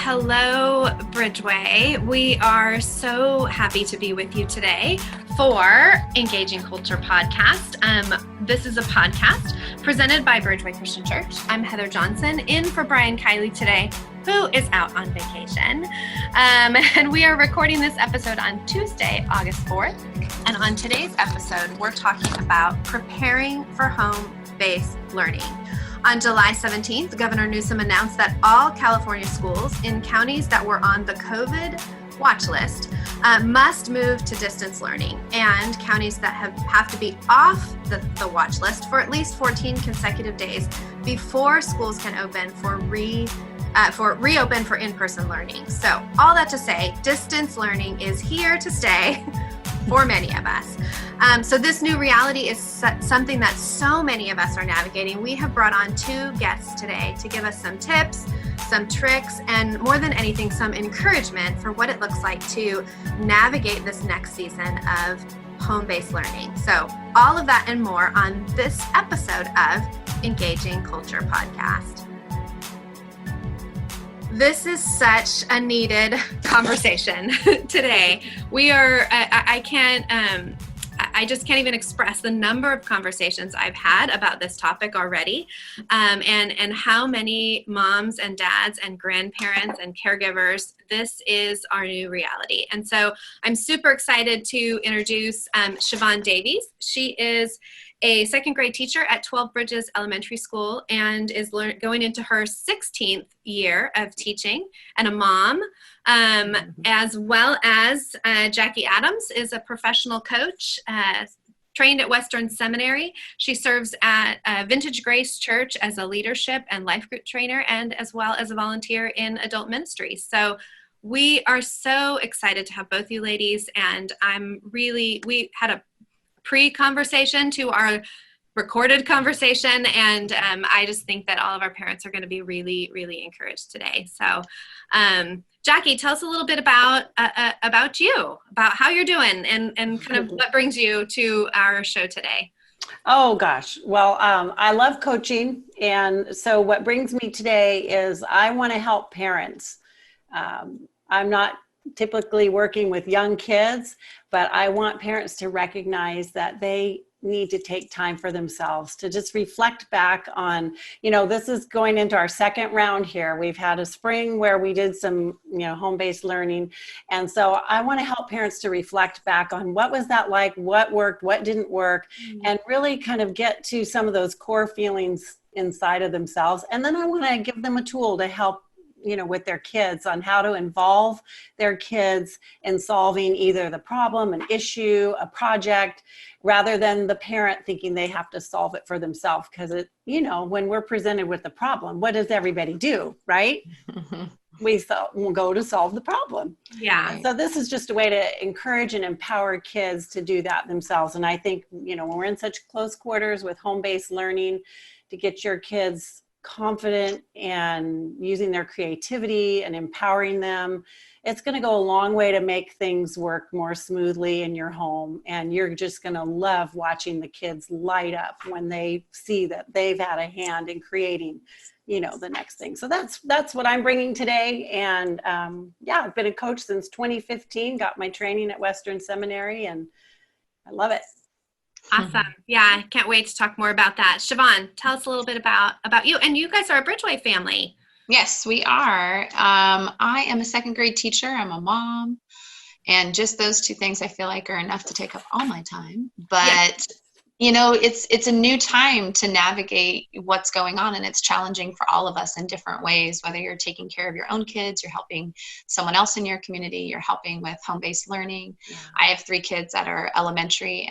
Hello, Bridgeway. We are so happy to be with you today for Engaging Culture podcast. This is a podcast presented by Bridgeway Christian Church. I'm Heather Johnson, in for Brian Kiley today, who is out on vacation. And we are recording this episode on Tuesday, August 4th. And on today's episode, we're talking about preparing for home-based learning. On July 17th, Governor Newsom announced that all California schools in counties that were on the COVID watch list must move to distance learning, and counties that have to be off the watch list for at least 14 consecutive days before schools can open for reopen for in-person learning. So all that to say, distance learning is here to stay for many of us. So this new reality is something that so many of us are navigating. We have brought on two guests today to give us some tips, some tricks, and more than anything, some encouragement for what it looks like to navigate this next season of home-based learning. So all of that and more on this episode of Engaging Culture podcast. This is such a needed conversation today. We are, I just can't even express the number of conversations I've had about this topic already, and how many moms and dads and grandparents and caregivers, this is our new reality. And so I'm super excited to introduce Siobhan Davies. She is a second grade teacher at 12 Bridges Elementary School and is going into her 16th year of teaching, and a mom, as well as Jackie Adams is a professional coach, trained at Western Seminary. She serves at Vintage Grace Church as a leadership and life group trainer, and as well as a volunteer in adult ministry. So we are so excited to have both you ladies, and we had a pre-conversation to our recorded conversation, and I just think that all of our parents are going to be really, really encouraged today. So, Jackie, tell us a little bit about you, about how you're doing, and kind of what brings you to our show today. Oh gosh, well, I love coaching, and so what brings me today is I want to help parents. I'm not typically working with young kids, but I want parents to recognize that they need to take time for themselves to just reflect back on, this is going into our second round here. We've had a spring where we did some, home-based learning. And so I want to help parents to reflect back on what was that like, what worked, what didn't work, and really kind of get to some of those core feelings inside of themselves. And then I want to give them a tool to help with their kids on how to involve their kids in solving either the problem, an issue, a project, rather than the parent thinking they have to solve it for themselves. Because when we're presented with the problem, what does everybody do, right? We'll go to solve the problem. Yeah. So this is just a way to encourage and empower kids to do that themselves. And I think, when we're in such close quarters with home-based learning, to get your kids confident and using their creativity and empowering them, it's going to go a long way to make things work more smoothly in your home. And you're just going to love watching the kids light up when they see that they've had a hand in creating, the next thing. So that's what I'm bringing today. And I've been a coach since 2015, got my training at Western Seminary, and I love it. Awesome. Yeah, I can't wait to talk more about that. Siobhan, tell us a little bit about you. And you guys are a Bridgeway family. Yes, we are. I am a second grade teacher. I'm a mom. And just those two things I feel like are enough to take up all my time. But, it's a new time to navigate what's going on. And it's challenging for all of us in different ways, whether you're taking care of your own kids, you're helping someone else in your community, you're helping with home-based learning. Yeah. I have 3 kids that are elementary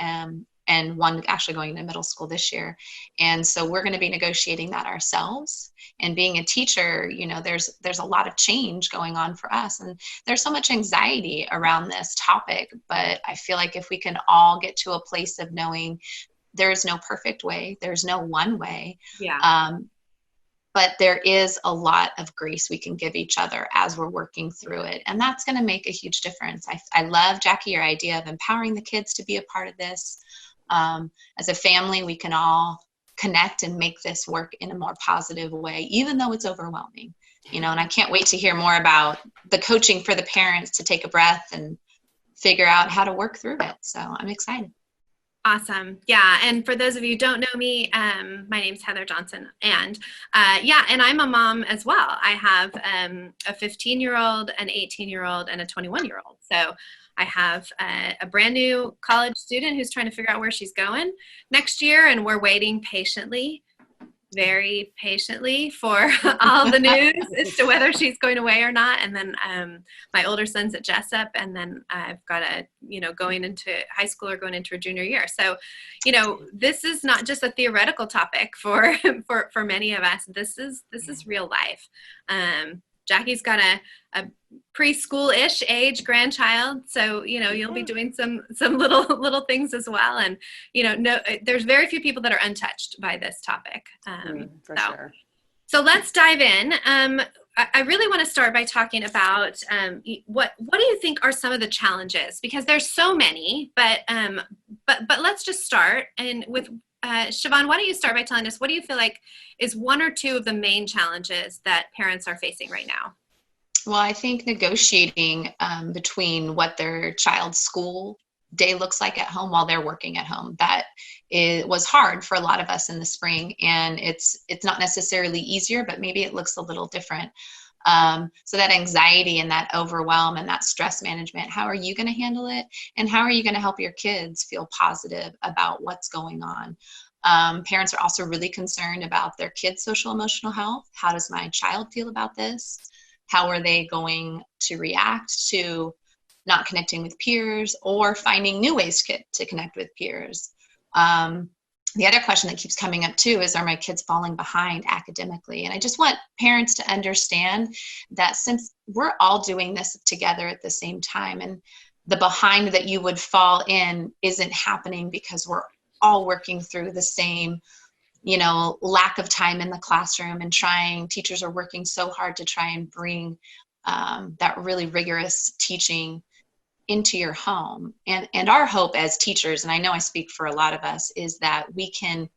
and one actually going into middle school this year. And so we're going to be negotiating that ourselves. And being a teacher, there's a lot of change going on for us. And there's so much anxiety around this topic. But I feel like if we can all get to a place of knowing there is no perfect way, there's no one way. Yeah. But there is a lot of grace we can give each other as we're working through it. And that's going to make a huge difference. I love, Jackie, your idea of empowering the kids to be a part of this. As a family, we can all connect and make this work in a more positive way, even though it's overwhelming. and I can't wait to hear more about the coaching for the parents to take a breath and figure out how to work through it. So I'm excited. Awesome. Yeah. And for those of you who don't know me, my name's Heather Johnson. And and I'm a mom as well. I have a 15-year-old, an 18-year-old, and a 21-year-old. So I have a brand new college student who's trying to figure out where she's going next year. And we're waiting patiently, very patiently, for all the news as to whether she's going away or not. And then my older son's at Jessup, and then I've got going into high school or going into a junior year. So, this is not just a theoretical topic for many of us. This is real life. Jackie's got a preschool-ish age grandchild, so you'll be doing some little things as well. And there's very few people that are untouched by this topic. For sure. So let's dive in. I really want to start by talking about what do you think are some of the challenges, because there's so many. But let's just start with. Siobhan, why don't you start by telling us, what do you feel like is one or two of the main challenges that parents are facing right now? Well, I think negotiating between what their child's school day looks like at home while they're working at home, was hard for a lot of us in the spring. And it's not necessarily easier, but maybe it looks a little different. So that anxiety and that overwhelm and that stress management, how are you going to handle it? And how are you going to help your kids feel positive about what's going on? Parents are also really concerned about their kids' social emotional health. How does my child feel about this? How are they going to react to not connecting with peers or finding new ways to connect with peers? The other question that keeps coming up too is, are my kids falling behind academically? And I just want parents to understand that since we're all doing this together at the same time, and the behind that you would fall in isn't happening because we're all working through the same, lack of time in the classroom, and teachers are working so hard to try and bring that really rigorous teaching into your home. And our hope as teachers, and I know I speak for a lot of us, is that we can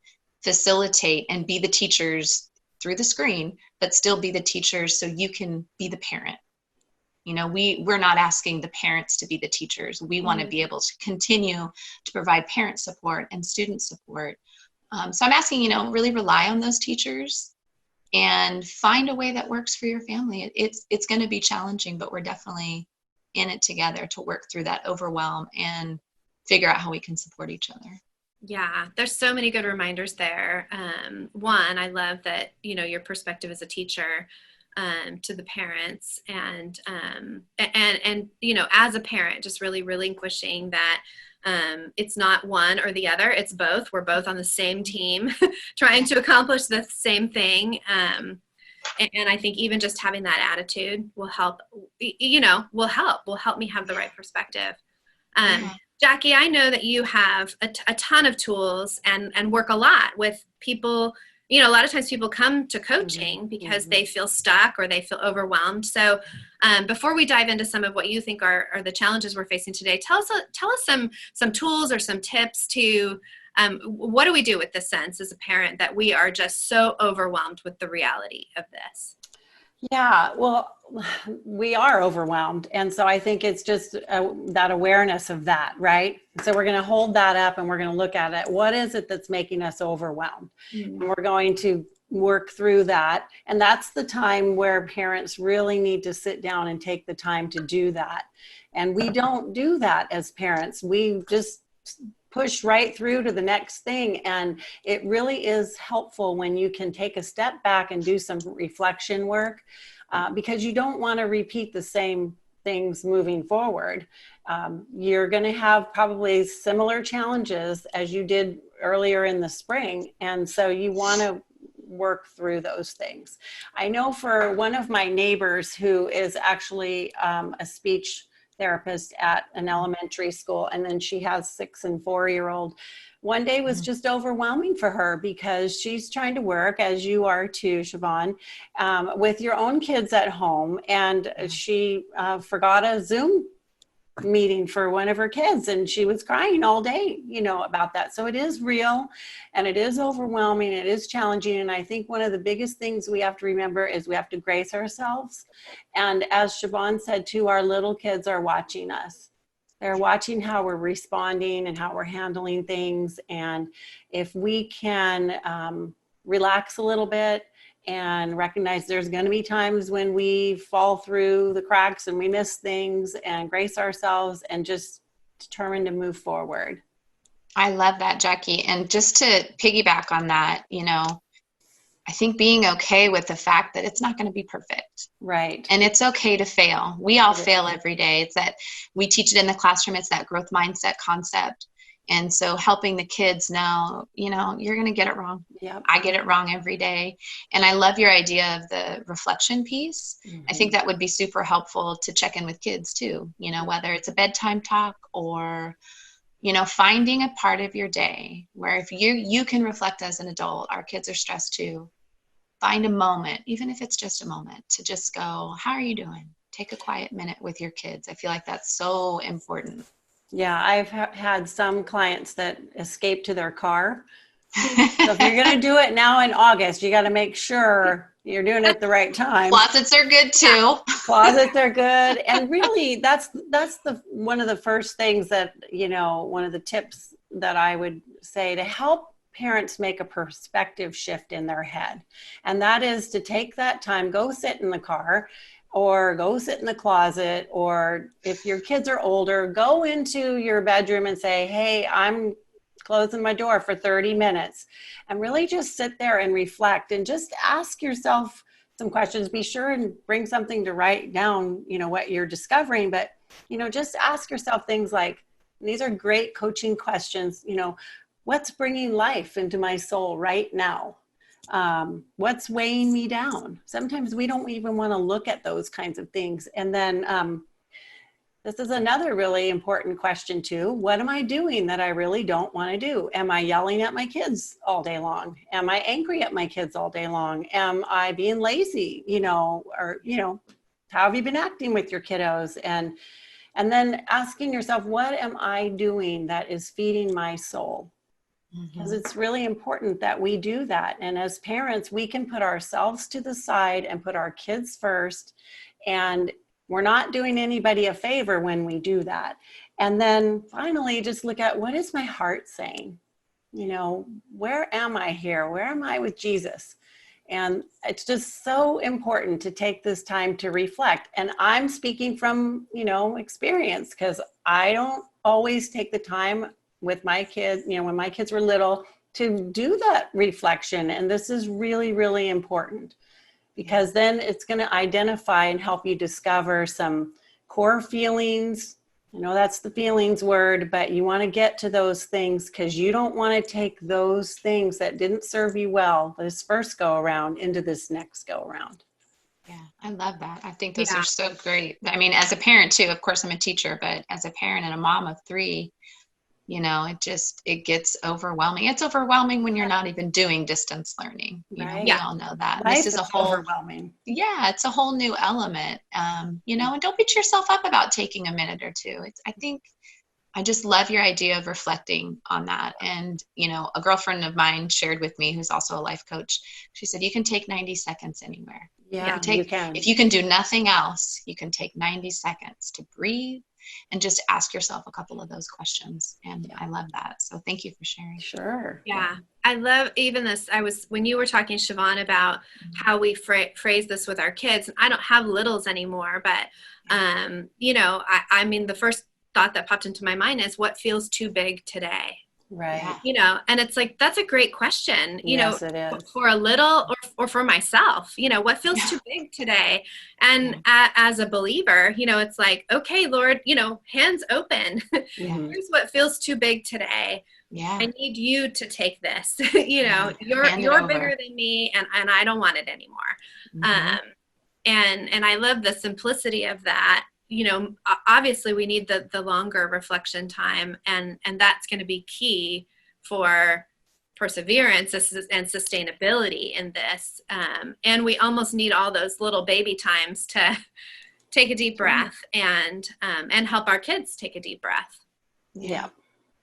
facilitate and be the teachers through the screen, but still be the teachers so you can be the parent. We're not asking the parents to be the teachers. We want to be able to continue to provide parent support and student support. So I'm asking, really rely on those teachers and find a way that works for your family. It's going to be challenging, but we're definitely in it together to work through that overwhelm and figure out how we can support each other. Yeah, there's so many good reminders there. One, I love that, your perspective as a teacher to the parents, and as a parent, just really relinquishing that it's not one or the other, it's both. We're both on the same team trying to accomplish the same thing. And I think even just having that attitude will help, will help me have the right perspective. Jackie, I know that you have a ton of tools and work a lot with people. A lot of times people come to coaching because they feel stuck or they feel overwhelmed. So before we dive into some of what you think are the challenges we're facing today, tell us some tools or some tips to what do we do with the sense as a parent that we are just so overwhelmed with the reality of this? Yeah, well, we are overwhelmed. And so I think it's just that awareness of that, right? So we're going to hold that up and we're going to look at it. What is it that's making us overwhelmed? And we're going to work through that. And that's the time where parents really need to sit down and take the time to do that. And we don't do that as parents. We just push right through to the next thing. And it really is helpful when you can take a step back and do some reflection work, because you don't want to repeat the same things moving forward. You're going to have probably similar challenges as you did earlier in the spring. And so you want to work through those things. I know for one of my neighbors who is actually a speech therapist at an elementary school, and then she has 6 and 4-year-old. One day was just overwhelming for her because she's trying to work, as you are too, Siobhan, with your own kids at home, and she forgot a Zoom meeting for one of her kids, and she was crying all day, about that. So it is real, and it is overwhelming. It is challenging. And I think one of the biggest things we have to remember is we have to grace ourselves. And as Siobhan said too, our little kids are watching us. They're watching how we're responding and how we're handling things. And if we can relax a little bit and recognize there's going to be times when we fall through the cracks and we miss things, and grace ourselves and just determined to move forward. I love that, Jackie. And just to piggyback on that, I think being okay with the fact that it's not going to be perfect. Right. And it's okay to fail. We all fail every day. It's that we teach it in the classroom. It's that growth mindset concept. And so helping the kids know, you're going to get it wrong. Yep. I get it wrong every day. And I love your idea of the reflection piece. Mm-hmm. I think that would be super helpful to check in with kids too, whether it's a bedtime talk or, finding a part of your day where if you can reflect as an adult, our kids are stressed too. Find a moment, even if it's just a moment, to just go, how are you doing? Take a quiet minute with your kids. I feel like that's so important. Yeah, I've had some clients that escape to their car. So if you're going to do it now in August, you got to make sure you're doing it at the right time. Closets are good too. Closets are good. And really that's one of the first things that, one of the tips that I would say to help parents make a perspective shift in their head. And that is to take that time, go sit in the car, or go sit in the closet, or if your kids are older, go into your bedroom and say, hey, I'm closing my door for 30 minutes, and really just sit there and reflect and just ask yourself some questions. Be sure and bring something to write down, what you're discovering, but, just ask yourself things like, these are great coaching questions, what's bringing life into my soul right now? What's weighing me down? Sometimes we don't even want to look at those kinds of things. And then this is another really important question too. What am I doing that I really don't want to do? Am I yelling at my kids all day long? Am I angry at my kids all day long? Am I being lazy? Or how have you been acting with your kiddos? And then asking yourself, what am I doing that is feeding my soul? Because it's really important that we do that. And as parents, we can put ourselves to the side and put our kids first. And we're not doing anybody a favor when we do that. And then finally, just look at, what is my heart saying? Where am I here? Where am I with Jesus? And it's just so important to take this time to reflect. And I'm speaking from, experience, because I don't always take the time with my kids, when my kids were little, to do that reflection. And this is really, really important, because then it's going to identify and help you discover some core feelings. That's the feelings word, but you want to get to those things, because you don't want to take those things that didn't serve you well this first go around into this next go around. Yeah, I love that. I think those are so great. I mean, as a parent too, of course I'm a teacher, but as a parent and a mom of 3, it gets overwhelming. It's overwhelming when you're not even doing distance learning. Right. We all know that. Life this is a whole overwhelming. Yeah, it's a whole new element. And don't beat yourself up about taking a minute or two. I just love your idea of reflecting on that. And, a girlfriend of mine shared with me, who's also a life coach, she said, you can take 90 seconds anywhere. Yeah, you can. If you can do nothing else, you can take 90 seconds to breathe and just ask yourself a couple of those questions. And I love that. So thank you for sharing. Sure. Yeah. I love even this. When you were talking, Siobhan, about how we phrase this with our kids, and I don't have littles anymore, but, I mean, the first thought that popped into my mind is, what feels too big today? Right. And it's like, that's a great question, yes, it is. for a little or for myself, what feels too big today? And as a believer, it's like, okay, Lord, hands open. Here's what feels too big today. Yeah. I need you to take this. You're bigger than me, and I don't want it anymore. And I love the simplicity of that. Obviously we need the longer reflection time, and that's going to be key for perseverance and sustainability in this. And we almost need all those little baby times take a deep breath and help our kids take a deep breath. Yeah.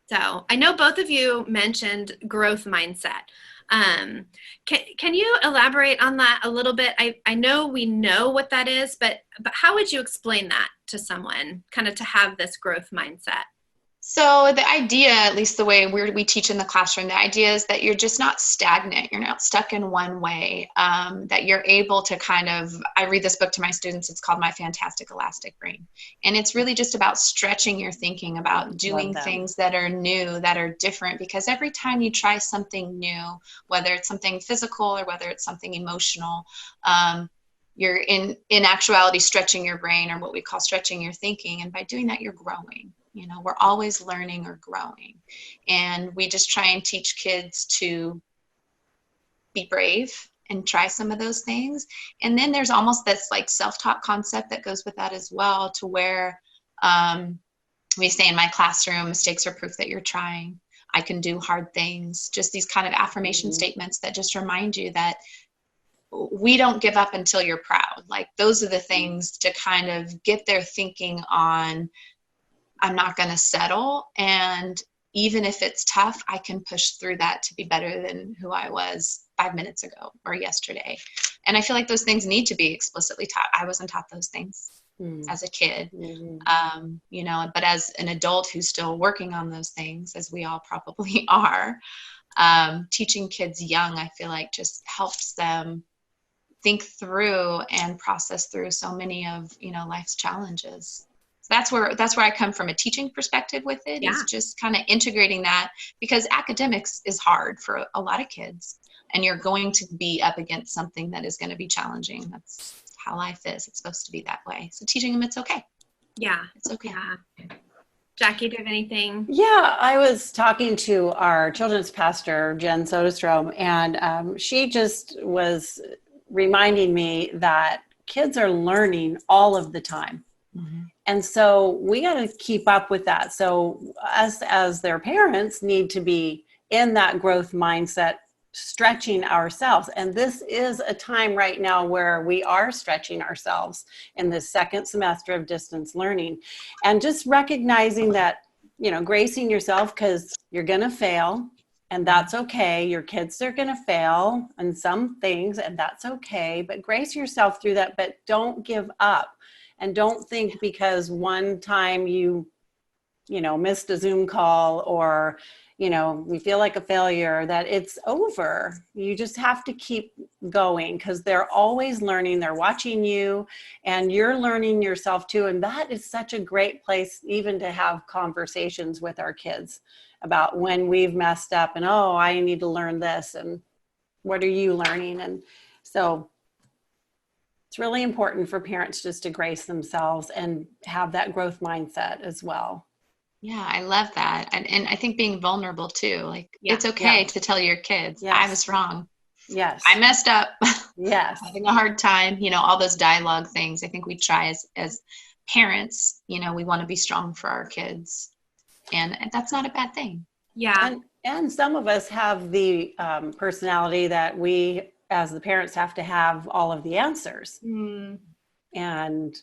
So I know both of you mentioned growth mindset. Can you elaborate on that a little bit? I know we know what that is, but how would you explain that to someone, kind of to have this growth mindset? So the idea, at least the way we teach in the classroom, the idea is that you're just not stagnant. You're not stuck in one way, that you're able to I read this book to my students. It's called My Fantastic Elastic Brain. And it's really just about stretching your thinking, about doing things that are new, that are different, because every time you try something new, whether it's something physical or whether it's something emotional, you're in actuality stretching your brain, or what we call stretching your thinking. And by doing that, you're growing. We're always learning or growing. And we just try and teach kids to be brave and try some of those things. And then there's almost this like self-talk concept that goes with that as well, to where we say in my classroom, mistakes are proof that you're trying. I can do hard things. Just these kind of affirmation statements that just remind you that we don't give up until you're proud. Like, those are the things to kind of get their thinking on, I'm not going to settle. And even if it's tough, I can push through that to be better than who I was 5 minutes ago or yesterday. And I feel like those things need to be explicitly taught. I wasn't taught those things as a kid, but as an adult who's still working on those things, as we all probably are, teaching kids young, I feel like just helps them think through and process through so many of, life's challenges. That's where I come from a teaching perspective with it. Is just kind of integrating that, because academics is hard for a lot of kids, and you're going to be up against something that is going to be challenging. That's how life is. It's supposed to be that way. So teaching them it's okay. Yeah. It's okay. Yeah. Jackie, do you have anything? Yeah, I was talking to our children's pastor, Jen Soderstrom, and she just was reminding me that kids are learning all of the time. Mm-hmm. And so we got to keep up with that. So us as their parents need to be in that growth mindset, stretching ourselves. And this is a time right now where we are stretching ourselves in the second semester of distance learning, and just recognizing that, gracing yourself, because you're going to fail. And that's okay. Your kids are going to fail in some things, and that's okay. But grace yourself through that, but don't give up. And don't think because one time you missed a Zoom call, or, we feel like a failure, that it's over. You just have to keep going, because they're always learning. They're watching you, and you're learning yourself too. And that is such a great place even to have conversations with our kids about when we've messed up, and, oh, I need to learn this, and what are you learning? And so it's really important for parents just to grace themselves and have that growth mindset as well. Yeah, I love that. And I think being vulnerable too, like it's okay to tell your kids, I was wrong. Yes. I messed up. Yes. Having a hard time, all those dialogue things. I think we try as parents, we want to be strong for our kids, and that's not a bad thing. Yeah. And some of us have the personality that we, as the parents, have to have all of the answers. And,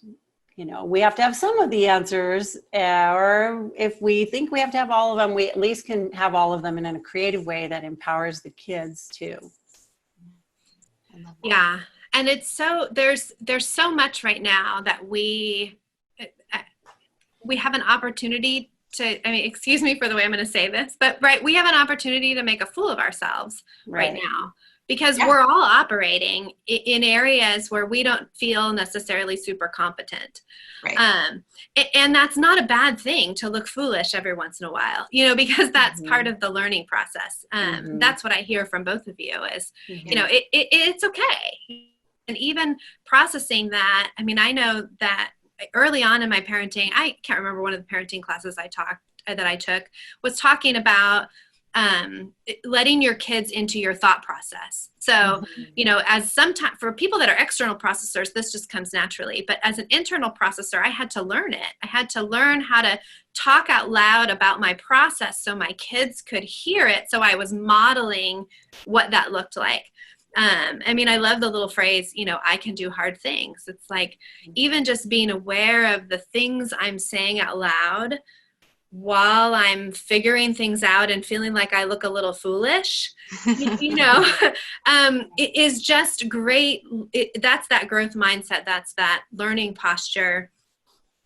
we have to have some of the answers, or if we think we have to have all of them, we at least can have all of them in a creative way that empowers the kids too. Yeah. And it's so, there's so much right now that we have an opportunity to, excuse me for the way I'm going to say this, but we have an opportunity to make a fool of ourselves right now, because we're all operating in areas where we don't feel necessarily super competent. Right. And that's not a bad thing to look foolish every once in a while, because that's part of the learning process. That's what I hear from both of you is, it's okay. And even processing that, I know that early on in my parenting, I can't remember one of the parenting classes I took was talking about letting your kids into your thought process. So, as sometimes for people that are external processors, this just comes naturally. But as an internal processor, I had to learn it. I had to learn how to talk out loud about my process so my kids could hear it. So I was modeling what that looked like. I mean, I love the little phrase, I can do hard things. It's like, even just being aware of the things I'm saying out loud while I'm figuring things out and feeling like I look a little foolish, it is just great. That's that growth mindset. That's that learning posture.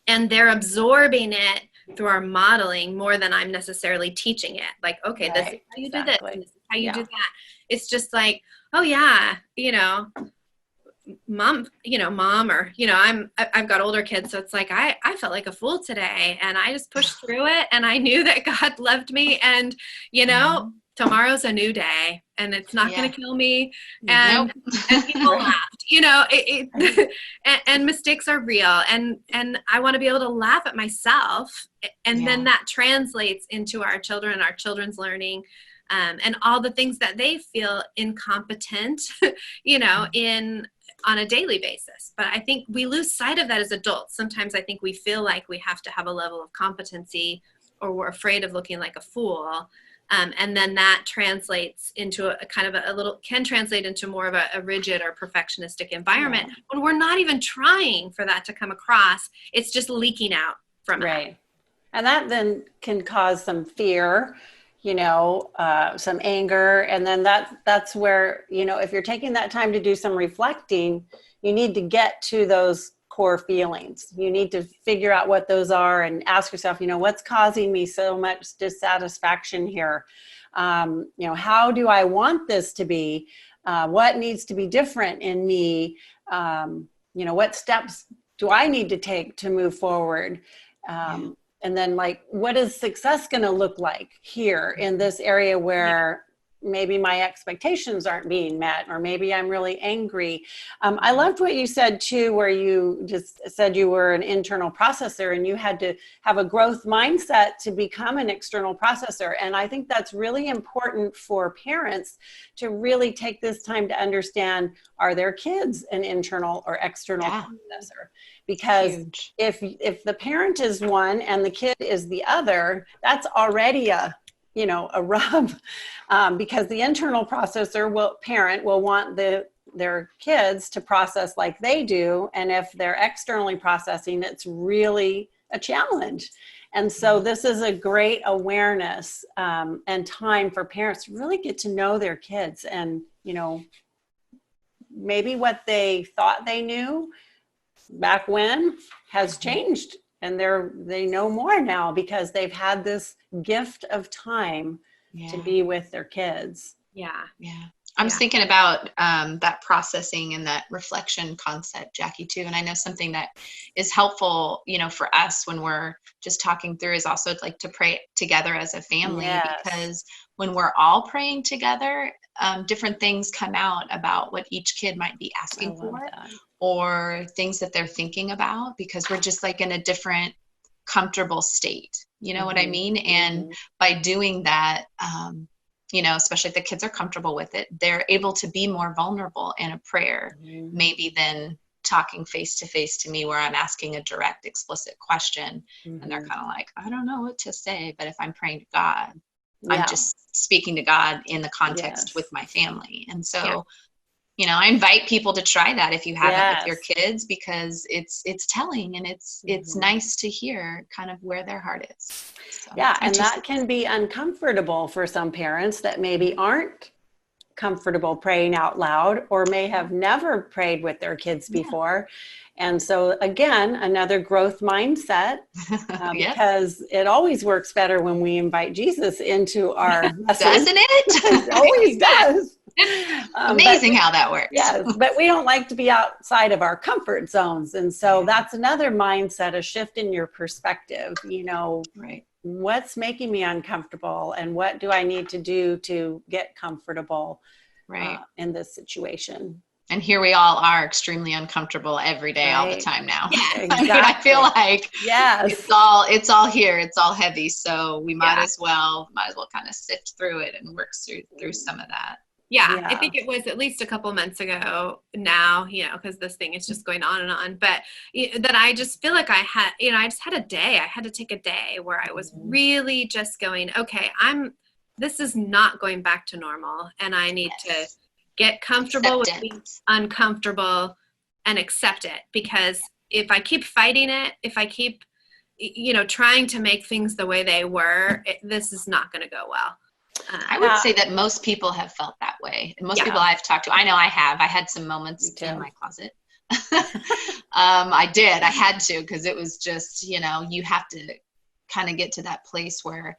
And they're absorbing it through our modeling more than I'm necessarily teaching it. Like, okay, this is how you do this, and this is how you do that. It's just like, oh yeah, mom, or, I've got older kids. So it's like, I felt like a fool today, and I just pushed through it, and I knew that God loved me, and, tomorrow's a new day, and it's not going to kill me. And, and people laughed, and mistakes are real. And I want to be able to laugh at myself. And then that translates into our children and our children's learning. And all the things that they feel incompetent, on a daily basis. But I think we lose sight of that as adults. Sometimes I think we feel like we have to have a level of competency, or we're afraid of looking like a fool. And then that translates into can translate into more of a rigid or perfectionistic environment when we're not even trying for that to come across. It's just leaking out from it. Right. And that then can cause some fear, some anger. And then that's where, if you're taking that time to do some reflecting, you need to get to those core feelings. You need to figure out what those are and ask yourself, what's causing me so much dissatisfaction here? How do I want this to be? What needs to be different in me? What steps do I need to take to move forward? And then, what is success going to look like here in this area where maybe my expectations aren't being met, or maybe I'm really angry. I loved what you said too, where you just said you were an internal processor and you had to have a growth mindset to become an external processor. And I think that's really important for parents to really take this time to understand, are their kids an internal or external processor? Because if the parent is one and the kid is the other, that's already a rub, because the internal parent will want their kids to process like they do. And if they're externally processing, it's really a challenge. And so this is a great awareness and time for parents to really get to know their kids, and, maybe what they thought they knew back when has changed. And they know more now because they've had this gift of time to be with their kids. Yeah. I'm thinking about that processing and that reflection concept, Jackie, too. And I know something that is helpful, for us when we're just talking through is also like to pray together as a family, because when we're all praying together, different things come out about what each kid might be asking for. Or things that they're thinking about, because we're just like in a different comfortable state. You know what I mean? And by doing that, especially if the kids are comfortable with it, they're able to be more vulnerable in a prayer, maybe than talking face to face to me where I'm asking a direct, explicit question. And they're kind of like, I don't know what to say, but if I'm praying to God, I'm just speaking to God in the context with my family. And so I invite people to try that if you haven't with your kids, because it's telling, and it's nice to hear kind of where their heart is. So, and that can be uncomfortable for some parents that maybe aren't comfortable praying out loud, or may have never prayed with their kids before. And so again, another growth mindset, because it always works better when we invite Jesus into our lessons. Doesn't it? It always does. Amazing how that works. Yes, but we don't like to be outside of our comfort zones. And so that's another mindset, a shift in your perspective, what's making me uncomfortable, and what do I need to do to get comfortable in this situation? And here we all are extremely uncomfortable every day, all the time now. Exactly. I feel like it's all here. It's all heavy. So we might as well kind of sift through it and work through some of that. Yeah, I think it was at least a couple months ago now, because this thing is just going on and on, but that I just feel like I just had a day. I had to take a day where I was really just going, okay, this is not going back to normal, and I need to Get comfortable with being Acceptance. uncomfortable and accept it. Because if I keep fighting it, if I keep, trying to make things the way they were, this is not going to go well. I would say that most people have felt that way. Most Yeah. people I've talked to, I know I have. I had some moments in my closet. I did. I had to, because it was just, you have to kind of get to that place where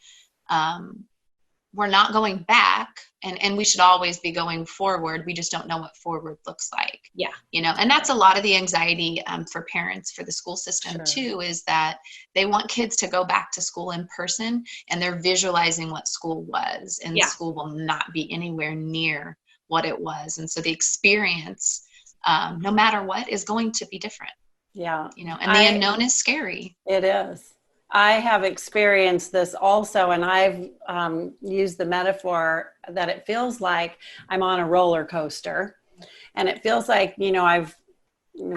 we're not going back, and we should always be going forward. We just don't know what forward looks like. Yeah. And that's a lot of the anxiety for parents, for the school system Sure. too, is that they want kids to go back to school in person, and they're visualizing what school was, and school will not be anywhere near what it was. And so the experience, no matter what, is going to be different. Yeah. And the unknown is scary. It is. I have experienced this also, and I've used the metaphor that it feels like I'm on a roller coaster, and it feels like, I've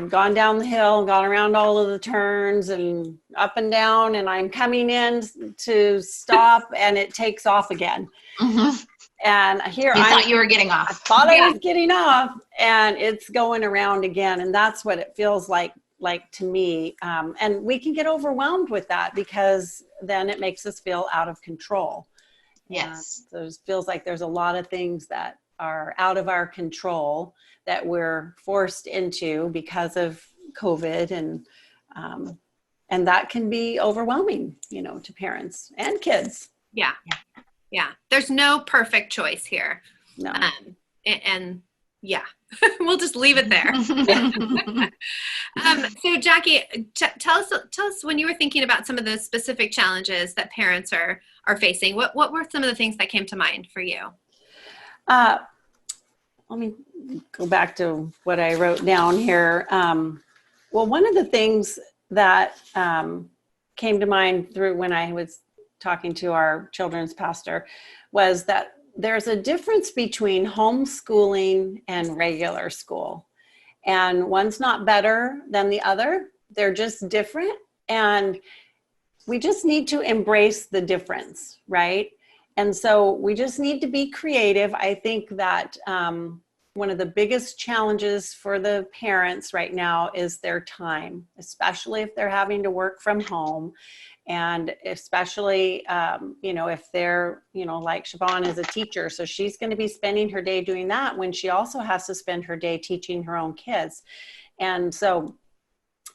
gone down the hill, gone around all of the turns and up and down, and I'm coming in to stop and it takes off again. Mm-hmm. And here you thought you were getting off. I thought I was getting off, and it's going around again. And that's what it feels like to me. And we can get overwhelmed with that, because then it makes us feel out of control. Yes. So it feels like there's a lot of things that are out of our control that we're forced into because of COVID, and that can be overwhelming, to parents and kids. Yeah. Yeah. There's no perfect choice here. No. And yeah, we'll just leave it there. So Jackie, tell us when you were thinking about some of the specific challenges that parents are facing, what were some of the things that came to mind for you? Let me go back to what I wrote down here. Well, one of the things that came to mind through when I was talking to our children's pastor was that there's a difference between homeschooling and regular school. And one's not better than the other. They're just different. And we just need to embrace the difference, right? And so we just need to be creative. I think that one of the biggest challenges for the parents right now is their time, especially if they're having to work from home. And especially, if they're, like Siobhan is a teacher, so she's going to be spending her day doing that when she also has to spend her day teaching her own kids. And so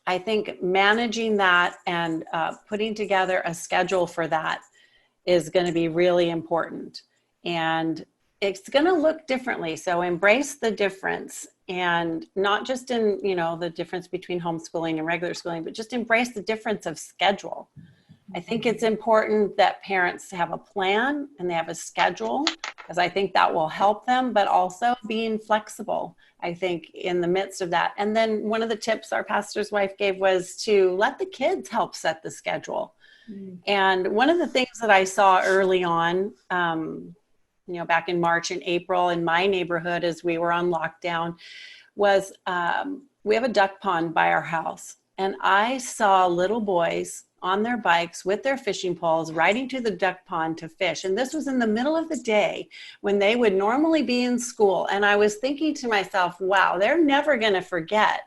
I think managing that and putting together a schedule for that is going to be really important. And it's going to look differently. So embrace the difference, and not just in, the difference between homeschooling and regular schooling, but just embrace the difference of schedule. I think it's important that parents have a plan and they have a schedule, because I think that will help them, but also being flexible, I think, in the midst of that. And then one of the tips our pastor's wife gave was to let the kids help set the schedule. Mm. And one of the things that I saw early on, back in March and April in my neighborhood as we were on lockdown, was we have a duck pond by our house. And I saw little boys on their bikes with their fishing poles riding to the duck pond to fish. And this was in the middle of the day when they would normally be in school. And I was thinking to myself, wow, they're never going to forget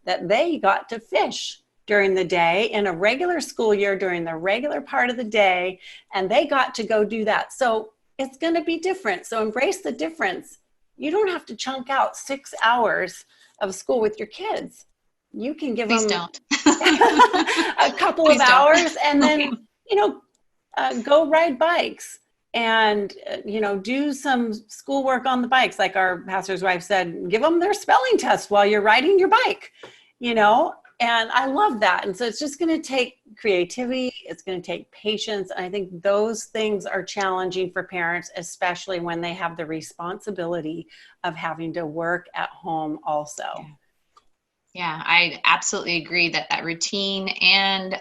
that they got to fish during the day in a regular school year during the regular part of the day. And they got to go do that. So it's going to be different. So embrace the difference. You don't have to chunk out 6 hours of school with your kids. You can give them a couple of hours and then, go ride bikes and, do some schoolwork on the bikes. Like our pastor's wife said, give them their spelling test while you're riding your bike, and I love that. And so it's just going to take creativity. It's going to take patience. And I think those things are challenging for parents, especially when they have the responsibility of having to work at home also. Yeah, I absolutely agree that routine and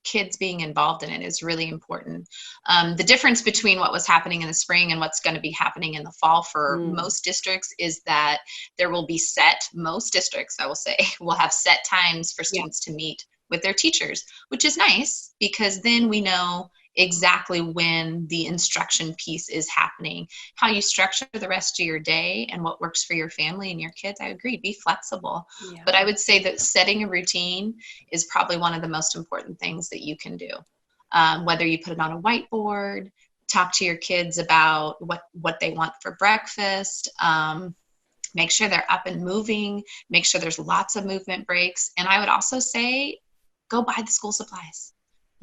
kids being involved in it is really important. The difference between what was happening in the spring and what's going to be happening in the fall for most districts is that there will be most districts, I will say, will have set times for students to meet with their teachers, which is nice, because then we know exactly when the instruction piece is happening. How you structure the rest of your day and what works for your family and your kids, I agree, be flexible. Yeah. But I would say that setting a routine is probably one of the most important things that you can do. Whether you put it on a whiteboard, talk to your kids about what they want for breakfast, make sure they're up and moving, make sure there's lots of movement breaks. And I would also say, go buy the school supplies.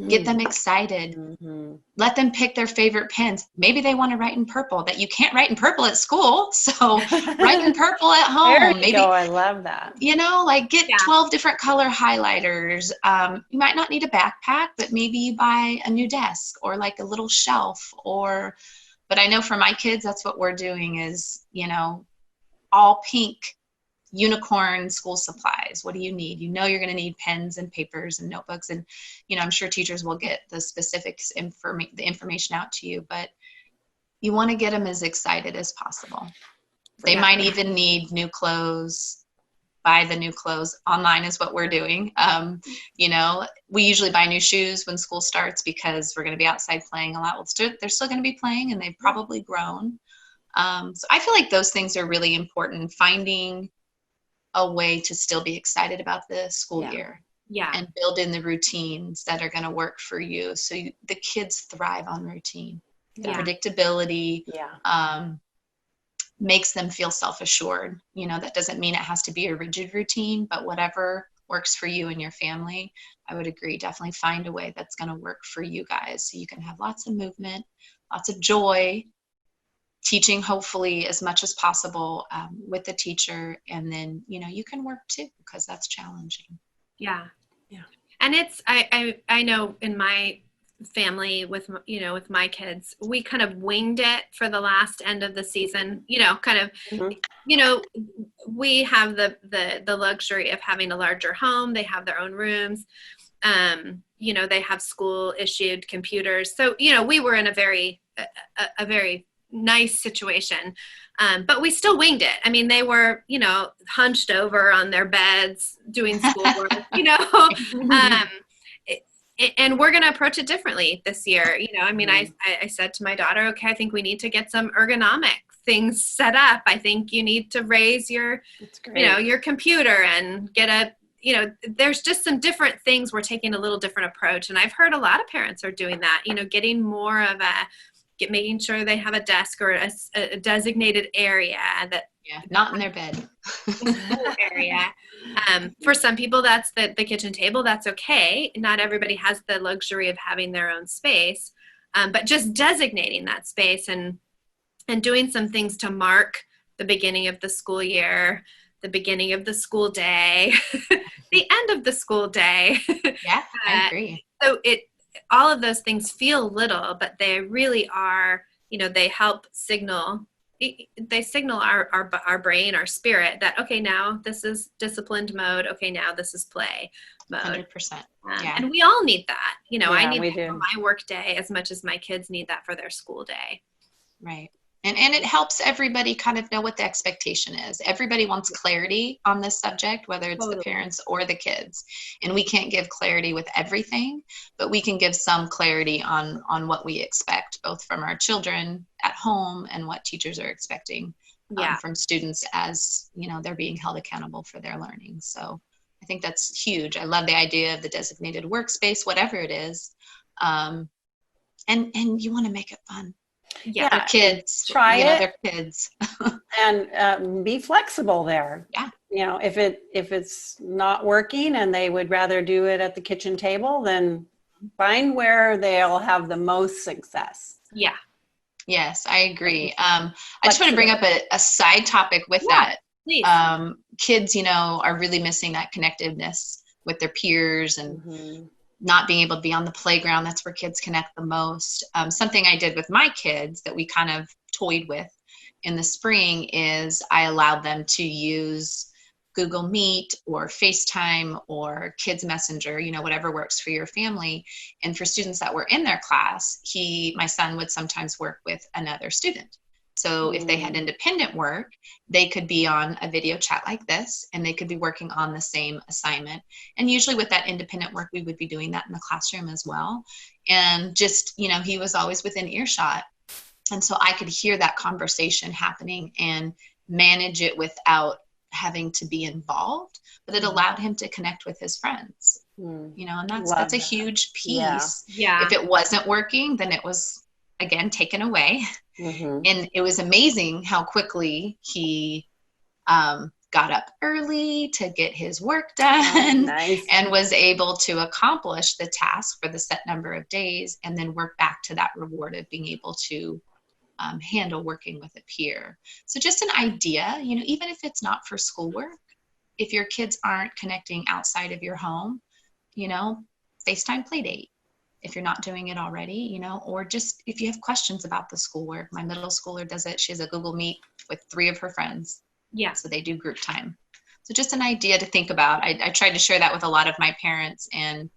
Get them excited. Mm-hmm. Let them pick their favorite pens. Maybe they want to write in purple, that you can't write in purple at school. So write in purple at home. There you Maybe, go. I love that. you know, like get 12 different color highlighters. You might not need a backpack, but maybe you buy a new desk or like a little shelf but I know for my kids, that's what we're doing is, you know, all pink unicorn school supplies. What do you need? You know, you're going to need pens and papers and notebooks, and you know, I'm sure teachers will get the specifics the information out to you, but you want to get them as excited as possible. They might even need new clothes. Buy the new clothes. Online is what we're doing. You know, we usually buy new shoes when school starts because we're going to be outside playing a lot. They're still going to be playing, and they've probably grown. So I feel like those things are really important. Finding a way to still be excited about the school year. Yeah. And build in the routines that are going to work for you. So the kids thrive on routine. The predictability makes them feel self-assured. You know, that doesn't mean it has to be a rigid routine, but whatever works for you and your family, I would agree, definitely find a way that's going to work for you guys. So you can have lots of movement, lots of joy, teaching hopefully as much as possible with the teacher, and then you know you can work too because that's challenging. Yeah. And it's I know in my family with my kids, we kind of winged it for the last end of the season. You know, kind of you know, we have the luxury of having a larger home. They have their own rooms. You know, they have school issued computers. So you know, we were in a very nice situation, but we still winged it. I mean, they were, you know, hunched over on their beds doing schoolwork, you know, and we're going to approach it differently this year. You know, I mean, I said to my daughter, okay, I think we need to get some ergonomic things set up. I think you need to raise your, you know, your computer and get you know, there's just some different things. We're taking a little different approach. And I've heard a lot of parents are doing that, you know, getting more of making sure they have a desk or a designated area that not in their bed area. For some people, that's the kitchen table. That's okay. Not everybody has the luxury of having their own space, but just designating that space and doing some things to mark the beginning of the school year, the beginning of the school day, the end of the school day. Yeah, I agree. So all of those things feel little, but they really are, you know, they help signal our brain, our spirit that, okay, now this is disciplined mode. Okay, now this is play mode. 100%. And we all need that. You know, I need that for my work day as much as my kids need that for their school day. Right. And it helps everybody kind of know what the expectation is. Everybody wants clarity on this subject, whether it's the parents or the kids. And we can't give clarity with everything, but we can give some clarity on what we expect, both from our children at home and what teachers are expecting from students as, you know, they're being held accountable for their learning. So I think that's huge. I love the idea of the designated workspace, whatever it is. And you want to make it fun. Yeah, they're kids. Try it. They're kids. And be flexible there. Yeah. You know, if it's not working and they would rather do it at the kitchen table, then find where they'll have the most success. Yeah. Yes, I agree. I just want to bring up a side topic with that. Please. Kids, you know, are really missing that connectiveness with their peers and not being able to be on the playground. That's where kids connect the most. Something I did with my kids that we kind of toyed with in the spring is I allowed them to use Google Meet or FaceTime or Kids Messenger, you know, whatever works for your family. And for students that were in their class, my son would sometimes work with another student. So if they had independent work, they could be on a video chat like this, and they could be working on the same assignment. And usually with that independent work, we would be doing that in the classroom as well. And just, he was always within earshot. And so I could hear that conversation happening and manage it without having to be involved, but it allowed him to connect with his friends, and that's a huge piece. Yeah. If it wasn't working, then it was, again, taken away. And it was amazing how quickly he got up early to get his work done and was able to accomplish the task for the set number of days, and then work back to that reward of being able to handle working with a peer. So just an idea, even if it's not for schoolwork, if your kids aren't connecting outside of your home, FaceTime Playdate, if you're not doing it already, or just if you have questions about the schoolwork. My middle schooler does it. She has a Google Meet with 3 of her friends. Yeah. So they do group time. So just an idea to think about. I tried to share that with a lot of my parents, and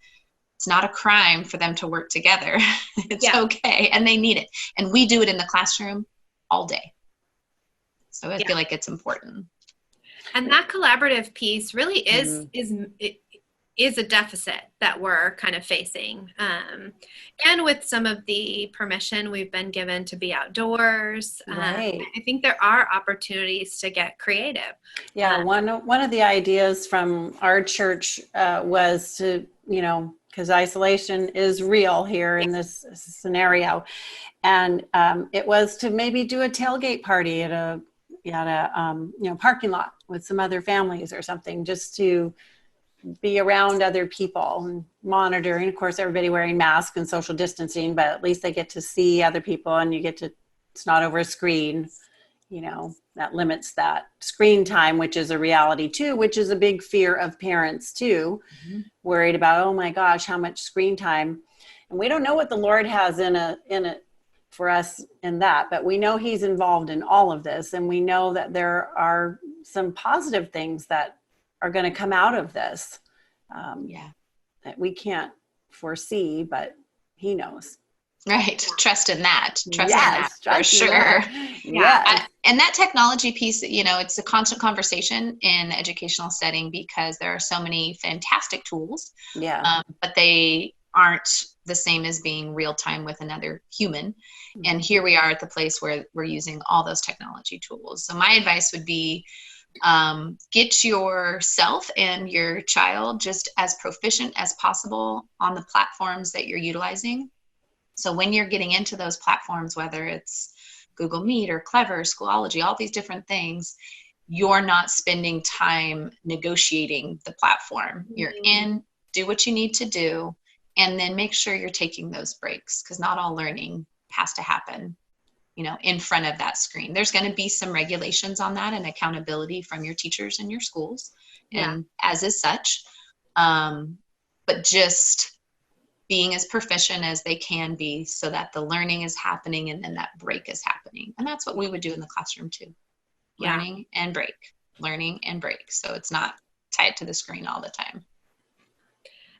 it's not a crime for them to work together. It's okay. And they need it. And we do it in the classroom all day. So I feel like it's important. And that collaborative piece really is a deficit that we're kind of facing. And with some of the permission we've been given to be outdoors, I think there are opportunities to get creative. Yeah, one of the ideas from our church was to, because isolation is real here in this scenario. And it was to maybe do a tailgate party at a parking lot with some other families or something, just to be around other people and monitoring. Of course, everybody wearing masks and social distancing, but at least they get to see other people, and it's not over a screen, that limits that screen time, which is a reality too, which is a big fear of parents too, worried about, oh my gosh, how much screen time. And we don't know what the Lord has in it for us in that, but we know he's involved in all of this. And we know that there are some positive things that are going to come out of this that we can't foresee, but he knows. Right. Trust in that. Trust in that for sure. And that technology piece, it's a constant conversation in the educational setting, because there are so many fantastic tools, but they aren't the same as being real time with another human. And here we are at the place where we're using all those technology tools. So my advice would be, get yourself and your child just as proficient as possible on the platforms that you're utilizing. So when you're getting into those platforms, whether it's Google Meet or Clever, Schoology, all these different things, you're not spending time negotiating the platform. You're in, do what you need to do, and then make sure you're taking those breaks, because not all learning has to happen in front of that screen. There's going to be some regulations on that and accountability from your teachers and your schools, and as is such, but just being as proficient as they can be, so that the learning is happening and then that break is happening. And that's what we would do in the classroom too. Learning and break, learning and break. So it's not tied to the screen all the time.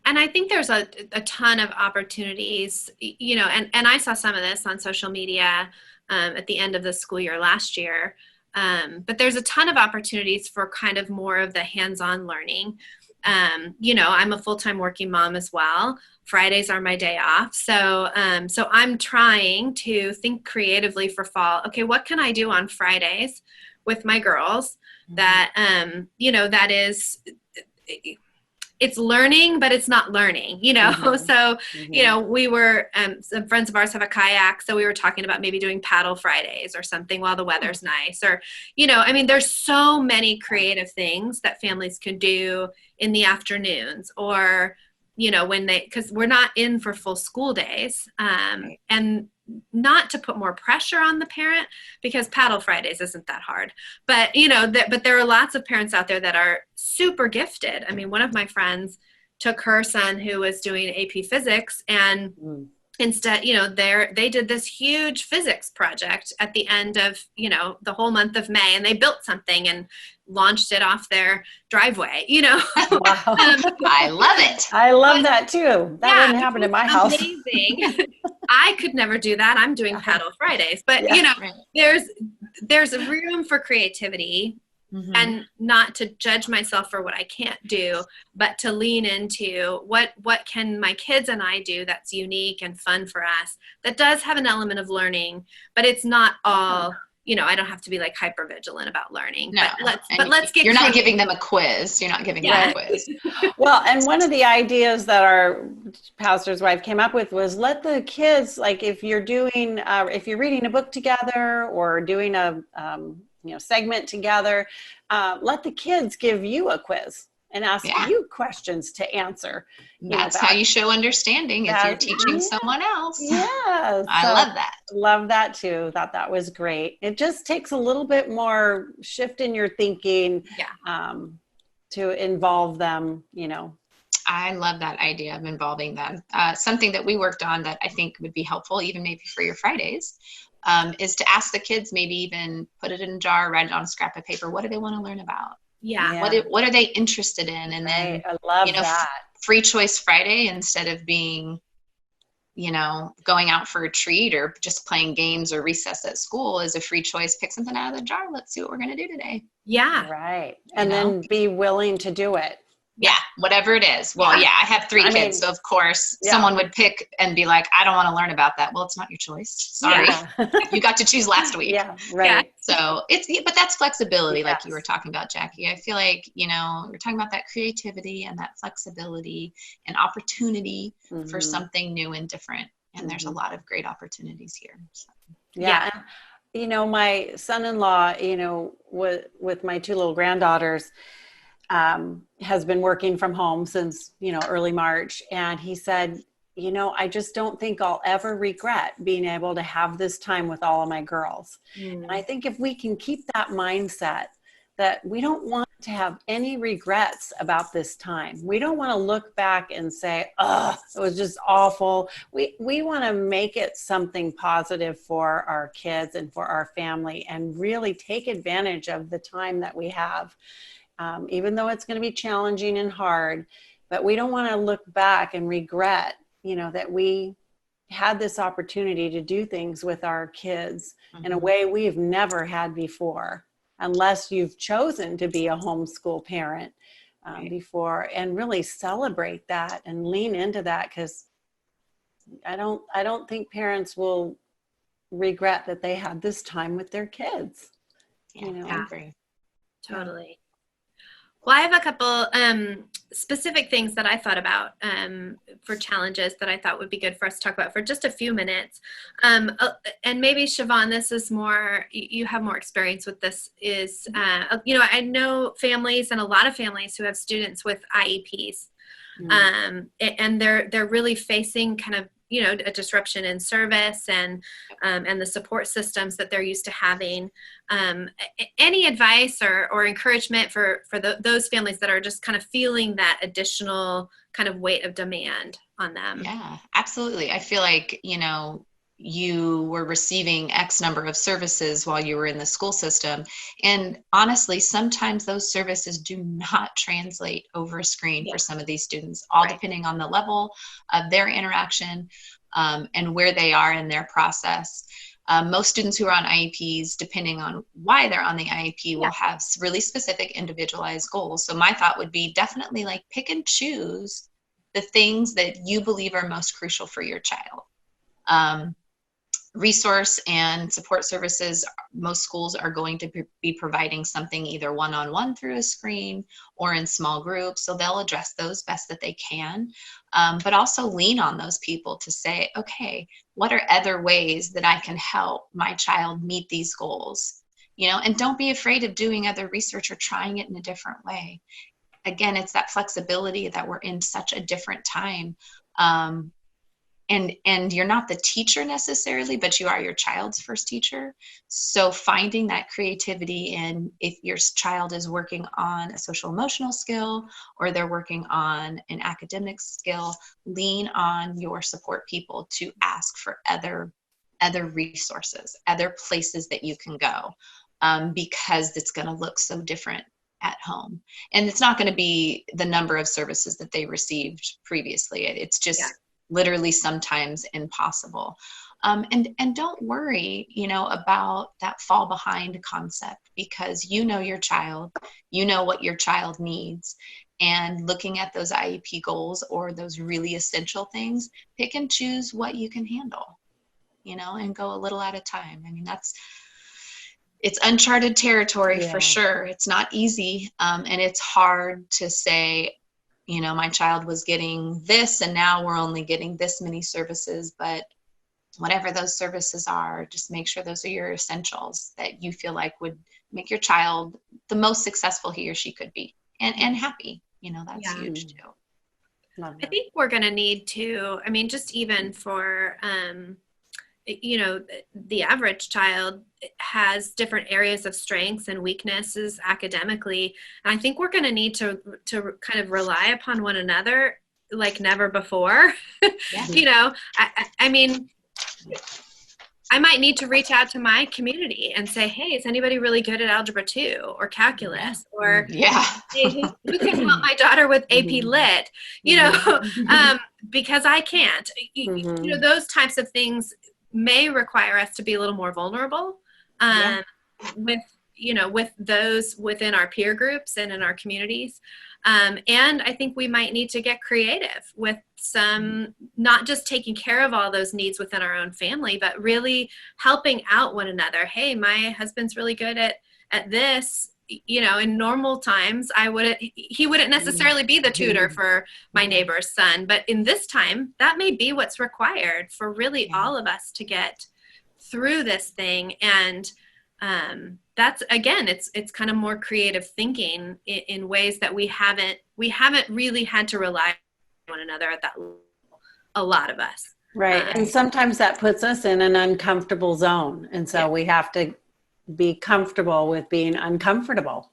And I think there's a ton of opportunities, and I saw some of this on social media at the end of the school year last year. But there's a ton of opportunities for kind of more of the hands-on learning. I'm a full-time working mom as well. Fridays are my day off. So I'm trying to think creatively for fall. Okay, what can I do on Fridays with my girls that, that is, it's learning, but it's not learning, So, we were, some friends of ours have a kayak. So we were talking about maybe doing paddle Fridays or something while the weather's nice, or, there's so many creative things that families could do in the afternoons, or, because we're not in for full school days, and not to put more pressure on the parent, because paddle Fridays isn't that hard, but but there are lots of parents out there that are super gifted. I mean, one of my friends took her son who was doing AP physics and instead, they did this huge physics project at the end of, the whole month of May, and they built something and launched it off their driveway, Wow. I love it. I love that too. That wouldn't happen in my house. Amazing. I could never do that. I'm doing paddle Fridays, but Right. there's a room for creativity. Mm-hmm. And not to judge myself for what I can't do, but to lean into what can my kids and I do that's unique and fun for us, that does have an element of learning, but it's not all, I don't have to be like hyper vigilant about learning. No. But let's get You're not creative. giving them a quiz. You're not giving them a quiz. Well, and one of the ideas that our pastor's wife came up with was let the kids, like if you're reading a book together or doing a segment together, let the kids give you a quiz and ask you questions to answer. That's how you show understanding if you're teaching someone else. Yeah. I love that. Love that too. Thought that was great. It just takes a little bit more shift in your thinking to involve them, I love that idea of involving them. Something that we worked on that I think would be helpful, even maybe for your Fridays, is to ask the kids, maybe even put it in a jar, write it on a scrap of paper. What do they want to learn about? Yeah. What are they interested in? And then, I love that. Free Choice Friday, instead of being, going out for a treat or just playing games or recess at school, is a free choice. Pick something out of the jar. Let's see what we're going to do today. Yeah. Right. And then be willing to do it. Yeah, whatever it is. Well, I have 3 kids, so of course someone would pick and be like, I don't want to learn about that. Well, it's not your choice. Sorry. Yeah. You got to choose last week. Yeah, right. Yeah. So but that's flexibility, like you were talking about, Jackie. I feel like, we're talking about that creativity and that flexibility and opportunity for something new and different. And there's a lot of great opportunities here. So. Yeah. My son-in-law, with my 2 little granddaughters, has been working from home since, early March. And he said, I just don't think I'll ever regret being able to have this time with all of my girls. And I think if we can keep that mindset that we don't want to have any regrets about this time. We don't want to look back and say, oh, it was just awful. We want to make it something positive for our kids and for our family and really take advantage of the time that we have. Even though it's going to be challenging and hard, but we don't want to look back and regret, that we had this opportunity to do things with our kids in a way we've never had before, unless you've chosen to be a homeschool parent before, and really celebrate that and lean into that. Because I don't think parents will regret that they had this time with their kids. I agree. Totally. Well, I have a couple specific things that I thought about for challenges that I thought would be good for us to talk about for just a few minutes. And maybe, Siobhan, this is more, you have more experience with this, is, I know families and a lot of families who have students with IEPs. And they're really facing kind of, a disruption in service and the support systems that they're used to having. Any advice or encouragement for those families that are just kind of feeling that additional kind of weight of demand on them? Yeah, absolutely. I feel like, you were receiving X number of services while you were in the school system. And honestly, sometimes those services do not translate over a screen for some of these students, all depending on the level of their interaction and where they are in their process. Most students who are on IEPs, depending on why they're on the IEP, will have really specific individualized goals. So my thought would be definitely like pick and choose the things that you believe are most crucial for your child. Resource and support services, most schools are going to be providing something either one-on-one through a screen or in small groups. So they'll address those best that they can, but also lean on those people to say, okay, what are other ways that I can help my child meet these goals? And don't be afraid of doing other research or trying it in a different way. Again, it's that flexibility that we're in such a different time. and you're not the teacher necessarily, but you are your child's first teacher. So finding that creativity in, if your child is working on a social emotional skill or they're working on an academic skill, lean on your support people to ask for other resources, other places that you can go, because it's going to look so different at home. And it's not going to be the number of services that they received previously. It's just literally sometimes impossible. And don't worry, about that fall behind concept, because your child, what your child needs. And looking at those IEP goals or those really essential things, pick and choose what you can handle, and go a little at a time. I mean, it's uncharted territory for sure. It's not easy. And it's hard to say, my child was getting this and now we're only getting this many services, but whatever those services are, just make sure those are your essentials that you feel like would make your child the most successful he or she could be, and happy. That's huge too. I think we're going to need to, just even for, the average child has different areas of strengths and weaknesses academically. And I think we're going to need to kind of rely upon one another like never before. Yeah. I might need to reach out to my community and say, hey, is anybody really good at Algebra 2 or Calculus? Or hey, who can help my daughter with AP Lit? Because I can't. Those types of things may require us to be a little more vulnerable with those within our peer groups and in our communities. And I think we might need to get creative with some, not just taking care of all those needs within our own family, but really helping out one another. Hey, my husband's really good at this. In normal times, he wouldn't necessarily be the tutor for my neighbor's son, but in this time, that may be what's required for really all of us to get through this thing. And that's, again, it's kind of more creative thinking in ways that we haven't really had to rely on one another at that level, a lot of us. Right. And sometimes that puts us in an uncomfortable zone. And so we have to be comfortable with being uncomfortable.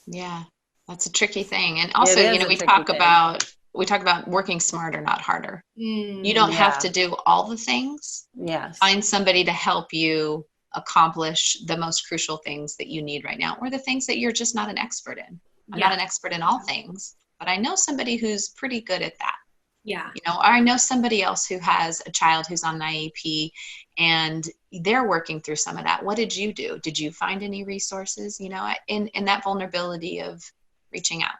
Yeah, that's a tricky thing. And also, we talk about working smarter, not harder. You don't have to do all the things. Yes. Find somebody to help you accomplish the most crucial things that you need right now, or the things that you're just not an expert in. I'm not an expert in all things, but I know somebody who's pretty good at that. Yeah. Or I know somebody else who has a child who's on an IEP and they're working through some of that. What did you do? Did you find any resources, in that vulnerability of reaching out?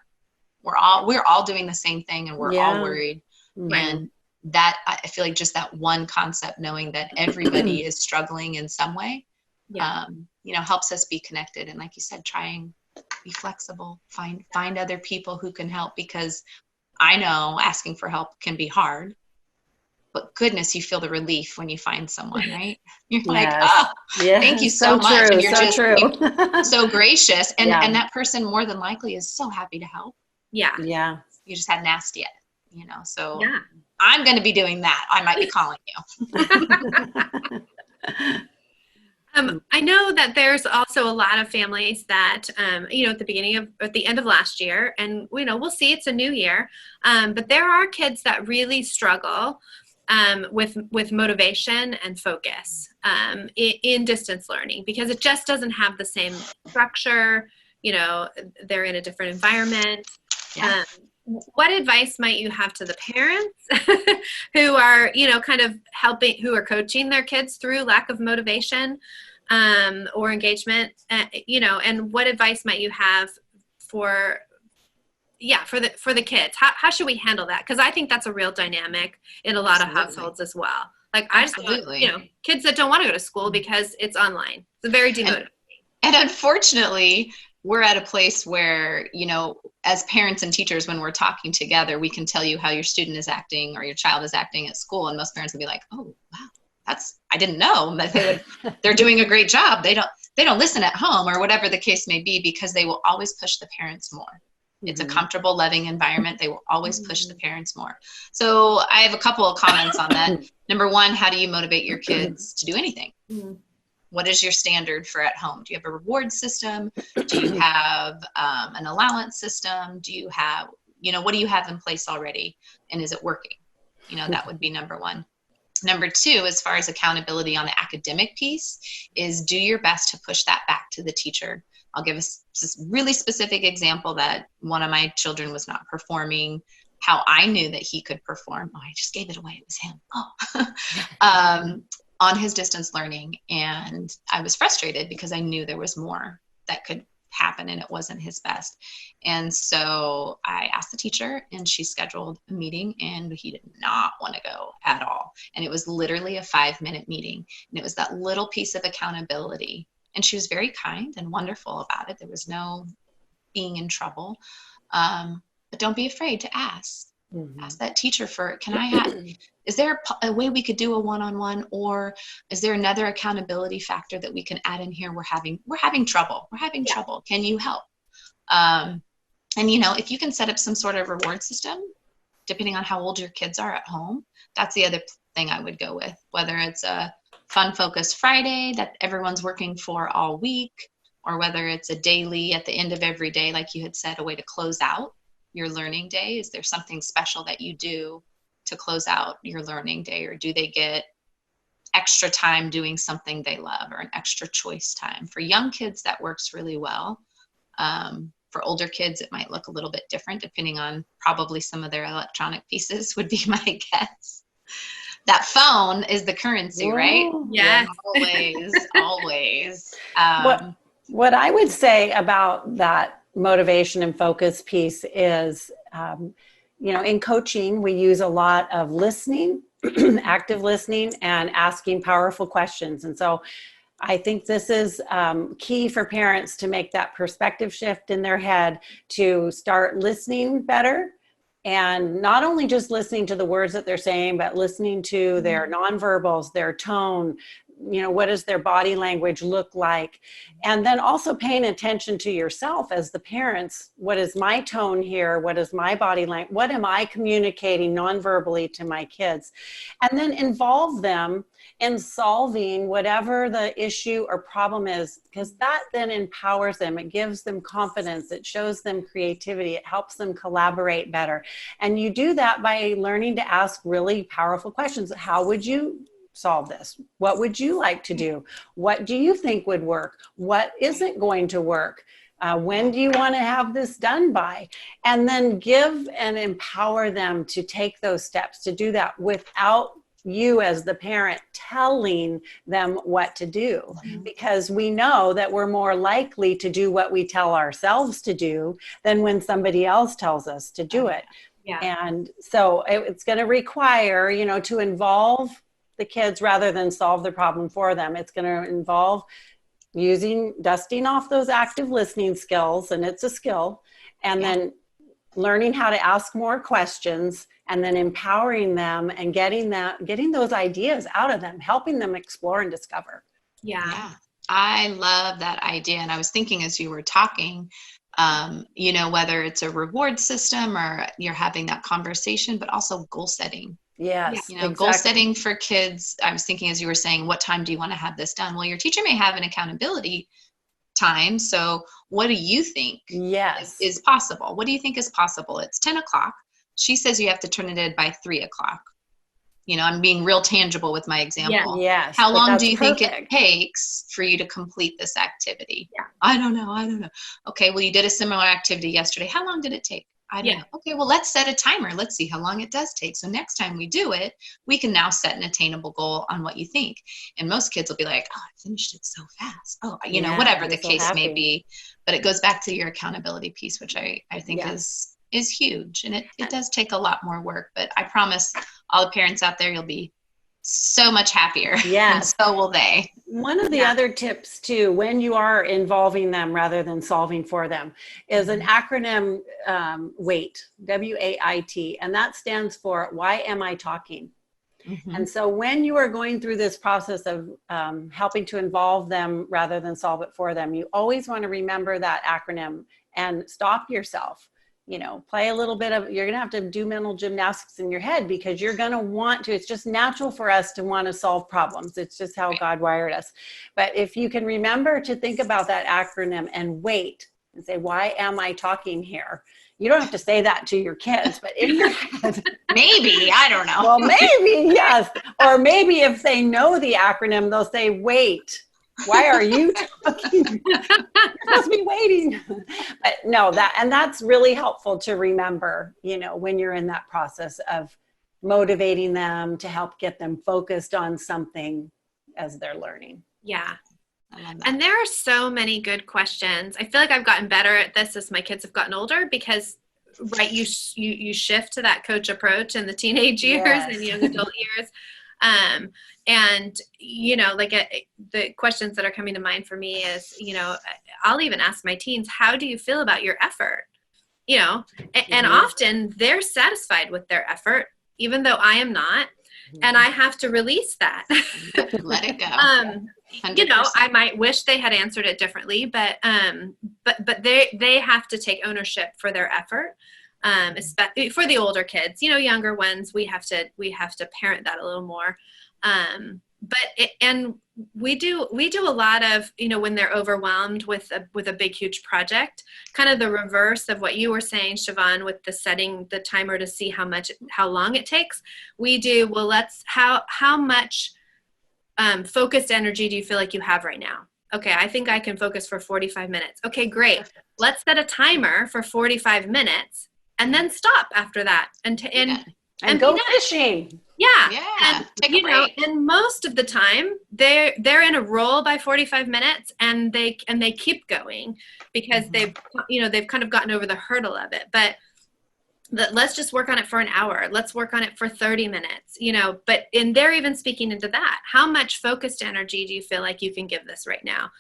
We're all doing the same thing, and we're all worried. Mm-hmm. And that, I feel like just that one concept, knowing that everybody is struggling in some way, helps us be connected. And like you said, trying be flexible, find other people who can help, because I know asking for help can be hard, but goodness, you feel the relief when you find someone, right? You're like, thank you so much. True, and you're true. so gracious. And that person more than likely is so happy to help. Yeah. Yeah. You just hadn't asked yet, so I'm going to be doing that. I might be calling you. I know that there's also a lot of families that, at the end of last year, and we'll see, it's a new year, but there are kids that really struggle with motivation and focus in distance learning, because it just doesn't have the same structure. They're in a different environment. Yeah. What advice might you have to the parents who are, kind of helping, who are coaching their kids through lack of motivation or engagement, and what advice might you have for the kids? How should we handle that? Because I think that's a real dynamic in a lot of households as well. Like, I just want, kids that don't want to go to school because it's online. It's very demotivating. And unfortunately, we're at a place where, as parents and teachers, when we're talking together, we can tell you how your student is acting or your child is acting at school. And most parents will be like, oh, wow, I didn't know that they're doing a great job. They don't listen at home, or whatever the case may be, because they will always push the parents more. It's a comfortable, loving environment. They will always push the parents more. So I have a couple of comments on that. Number one, how do you motivate your kids to do anything? What is your standard for at home? Do you have a reward system? Do you have an allowance system? Do you have, what do you have in place already? And is it working? That would be number one. Number two, as far as accountability on the academic piece, is do your best to push that back to the teacher. I'll give a really specific example that one of my children was not performing how I knew that he could perform. Oh, I just gave it away. It was him. On his distance learning. And I was frustrated because I knew there was more that could happen and it wasn't his best. And so I asked the teacher and she scheduled a meeting and he did not want to go at all. And it was literally a 5-minute meeting. And it was that little piece of accountability. And she was very kind and wonderful about it. There was no being in trouble. But don't be afraid to ask. Ask that teacher for, is there a way we could do a one-on-one, or is there another accountability factor that we can add in here? We're having trouble. Trouble. Can you help? And if you can set up some sort of reward system, depending on how old your kids are at home, that's the other thing I would go with, whether it's a Fun Focus Friday that everyone's working for all week, or whether it's a daily at the end of every day, like you had said, a way to close out your learning day. Is there something special that you do to close out your learning day, or do they get extra time doing something they love, or an extra choice time? For young kids, that works really well. For older kids, it might look a little bit different depending on probably some of their electronic pieces would be my guess. That phone is the currency, Whoa. Right? Yes. Always. What I would say about that motivation and focus piece is, in coaching, we use a lot of listening, active listening, and asking powerful questions. And so I think this is key for parents to make that perspective shift in their head, to start listening better. And not only just listening to the words that they're saying, but listening to their nonverbals, their tone, what does their body language look like? And then also paying attention to yourself as the parents. What is my tone here? What is my body language? What am I communicating nonverbally to my kids? And then involve them in solving whatever the issue or problem is, because that then empowers them. It gives them confidence. It shows them creativity. It helps them collaborate better. And you do that by learning to ask really powerful questions. How would you solve this? What would you like to do? What do you think would work? What isn't going to work? When do you want to have this done by? And then give and empower them to take those steps, to do that without you as the parent telling them what to do, because we know that we're more likely to do what we tell ourselves to do than when somebody else tells us to do it. Yeah. And so it's going to require, to involve the kids rather than solve the problem for them. It's going to involve dusting off those active listening skills, and it's a skill, and then learning how to ask more questions, and then empowering them and getting those ideas out of them, helping them explore and discover. Yeah. I love that idea. And I was thinking as you were talking, whether it's a reward system or you're having that conversation, but also goal setting. Yes. Exactly. Goal setting for kids. I was thinking as you were saying, what time do you want to have this done? Well, your teacher may have an accountability time. So what do you think is possible? What do you think is possible? It's 10 o'clock. She says you have to turn it in by 3 o'clock. I'm being real tangible with my example. Yeah. Yes. How long do you think it takes for you to complete this activity? Yeah. I don't know. Okay. Well, you did a similar activity yesterday. How long did it take? I don't know. Okay. Well, let's set a timer. Let's see how long it does take. So next time we do it, we can now set an attainable goal on what you think. And most kids will be like, oh, I finished it so fast. Oh, whatever the case may be. But it goes back to your accountability piece, which I think is huge. And it does take a lot more work, but I promise all the parents out there, you'll be so much happier. Yeah. And so will they. One of the other tips too, when you are involving them rather than solving for them, is an acronym, WAIT, WAIT, and that stands for why am I talking? Mm-hmm. And so when you are going through this process of helping to involve them rather than solve it for them, you always want to remember that acronym and stop yourself. play a little bit of, you're going to have to do mental gymnastics in your head, because you're going to want to, it's just natural for us to want to solve problems. It's just how God wired us. But if you can remember to think about that acronym and wait and say, why am I talking here? You don't have to say that to your kids, but in your head. Maybe, I don't know. Well, maybe, yes. Or maybe if they know the acronym, they'll say, wait, why are you talking? You're supposed to be waiting. But no, that's really helpful to remember, when you're in that process of motivating them to help get them focused on something as they're learning. Yeah. And there are so many good questions. I feel like I've gotten better at this as my kids have gotten older, because you shift to that coach approach in the teenage years and young adult years. And the questions that are coming to mind for me is, I'll even ask my teens, how do you feel about your effort? And often they're satisfied with their effort, even though I am not. And I have to release that. Let it go. 100%. I might wish they had answered it differently, but they have to take ownership for their effort. Especially for the older kids, younger ones, we have to parent that a little more. And we do a lot of, when they're overwhelmed with a big, huge project, kind of the reverse of what you were saying, Siobhan, with the setting the timer to see how long it takes. We do, well, how much focused energy do you feel like you have right now? Okay, I think I can focus for 45 minutes. Okay, great. Let's set a timer for 45 minutes and then stop after that and go fishing. Yeah. And take a break. And most of the time they're in a role by 45 minutes and they keep going because they've kind of gotten over the hurdle of it. But let's just work on it for an hour. Let's work on it for 30 minutes, and they're even speaking into that. How much focused energy do you feel like you can give this right now?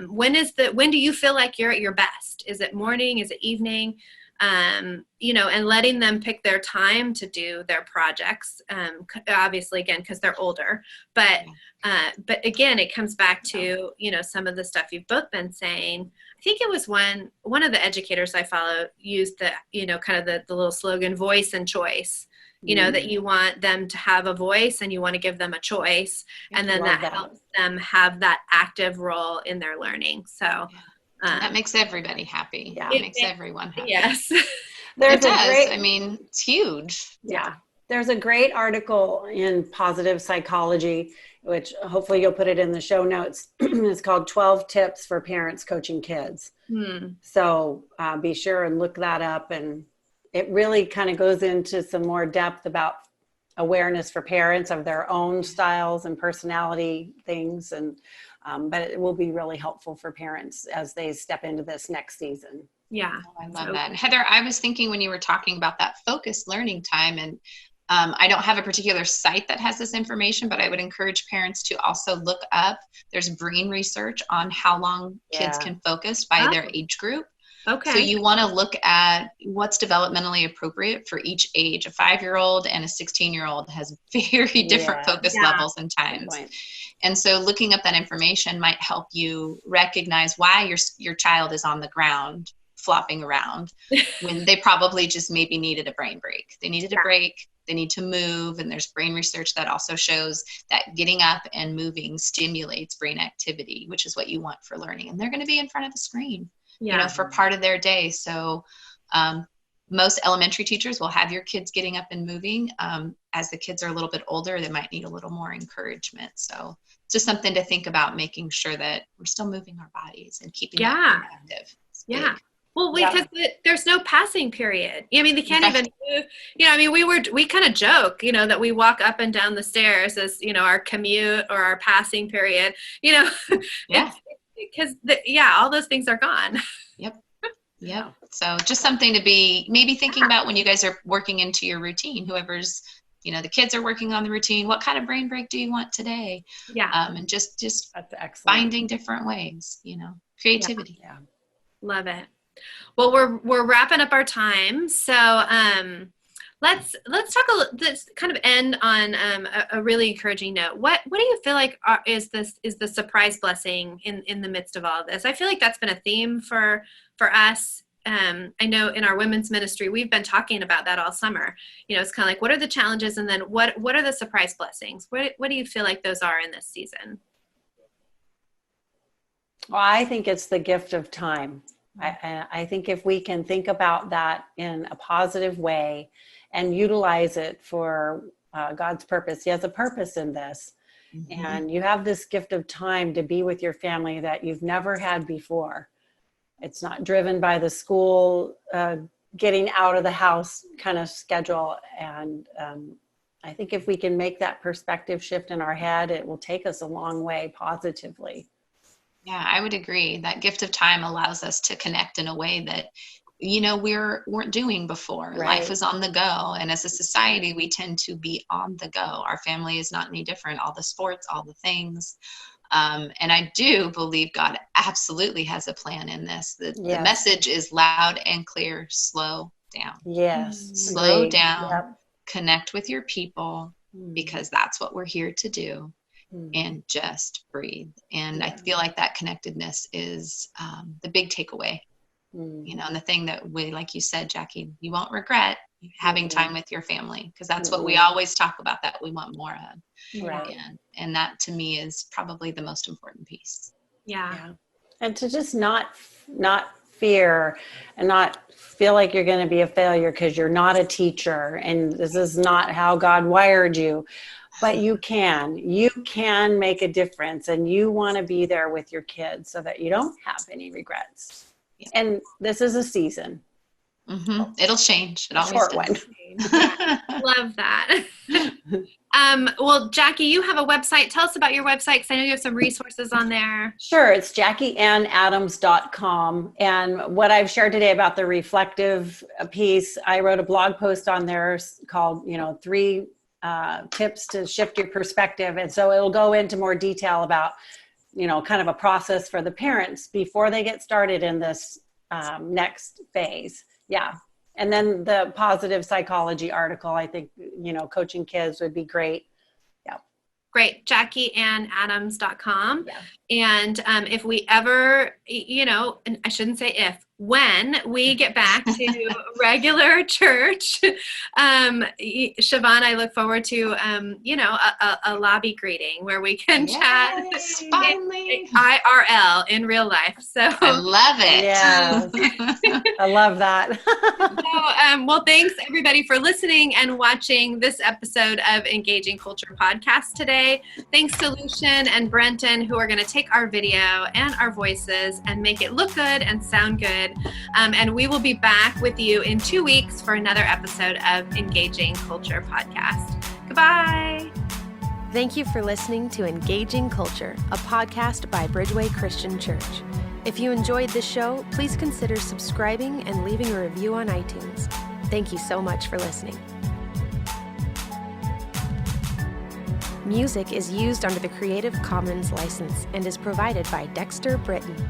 When do you feel like you're at your best? Is it morning? Is it evening? And letting them pick their time to do their projects, obviously, again, because they're older, but again, it comes back to, some of the stuff you've both been saying. I think it was one of the educators I follow used the, kind of the little slogan, voice and choice, that you want them to have a voice and you want to give them a choice. And then that helps them have that active role in their learning. So that makes everybody happy. Yeah. It makes everyone happy. Yes. It's huge. Yeah. There's a great article in Positive Psychology, which hopefully you'll put it in the show notes. It's called 12 Tips for Parents Coaching Kids. So be sure and look that up. And it really kind of goes into some more depth about awareness for parents of their own styles and personality things. And but it will be really helpful for parents as they step into this next season. Yeah. I love that. Heather, I was thinking when you were talking about that focused learning time, and I don't have a particular site that has this information, but I would encourage parents to also look up, there's brain research on how long kids can focus by their age group. Okay. So you want to look at what's developmentally appropriate for each age. A 5-year-old and a 16-year-old has very different focus levels and times. And so looking up that information might help you recognize why your child is on the ground flopping around when they probably just maybe needed a brain break. They needed a break. They need to move. And there's brain research that also shows that getting up and moving stimulates brain activity, which is what you want for learning. And they're going to be in front of the screen, for part of their day. So most elementary teachers will have your kids getting up and moving. As the kids are a little bit older, they might need a little more encouragement. So it's just something to think about, making sure that we're still moving our bodies and keeping them active. Yeah. Well, because there's no passing period. I mean, they can't even move. We kind of joke, that we walk up and down the stairs as, our commute or our passing period, because all those things are gone. Yep. So just something to be maybe thinking about when you guys are working into your routine, whoever's, the kids are working on the routine. What kind of brain break do you want today? Yeah. And just that's excellent. Finding different ways, creativity. Yeah. Love it. Well, we're wrapping up our time. So let's talk let's kind of end on a really encouraging note. What do you feel like is the surprise blessing in the midst of all of this? I feel like that's been a theme for us I know in our women's ministry, we've been talking about that all summer. It's kind of like, what are the challenges? And then what are the surprise blessings? What do you feel like those are in this season? Well, I think it's the gift of time. I think if we can think about that in a positive way and utilize it for God's purpose. He has a purpose in this. Mm-hmm. And you have this gift of time to be with your family that you've never had before. It's not driven by the school getting out of the house kind of schedule. And I think if we can make that perspective shift in our head, it will take us a long way positively. Yeah, I would agree. That gift of time allows us to connect in a way that, we weren't doing before. Right. Life is on the go. And as a society, we tend to be on the go. Our family is not any different. All the sports, all the things. And I do believe God absolutely has a plan in this. The message is loud and clear. Slow down. Yes. Slow down. Yep. Connect with your people because that's what we're here to do. And just breathe. And I feel like that connectedness is the big takeaway. And the thing that we, like you said, Jackie, you won't regret having time with your family, because that's what we always talk about, that we want more of. Right. And that to me is probably the most important piece. Yeah. And to just not fear and not feel like you're going to be a failure because you're not a teacher and this is not how God wired you. But you can make a difference, and you want to be there with your kids so that you don't have any regrets. Yeah. And this is a season. Mm-hmm. It'll change. It always short does. One. Love that. Well, Jackie, you have a website. Tell us about your website, because I know you have some resources on there. Sure. It's JackieAnnAdams.com. And what I've shared today about the reflective piece, I wrote a blog post on there called, 3 tips to shift your perspective. And so it'll go into more detail about, kind of a process for the parents before they get started in this next phase. Yeah. And then the positive psychology article, I think, coaching kids would be great. Yeah. Great. JackieAnnAdams.com. Yeah. And if we ever, and I shouldn't say if, when we get back to regular church, Siobhan, I look forward to, a lobby greeting where we can chat finally. IRL in real life. So I love it. Yeah, I love that. Well, thanks everybody for listening and watching this episode of Engaging Culture Podcast today. Thanks to Lucian and Brenton, who are going to take our video and our voices and make it look good and sound good. And we will be back with you in 2 weeks for another episode of Engaging Culture Podcast. Goodbye. Thank you for listening to Engaging Culture, a podcast by Bridgeway Christian Church. If you enjoyed this show, please consider subscribing and leaving a review on iTunes. Thank you so much for listening. Music is used under the Creative Commons license and is provided by Dexter Britton.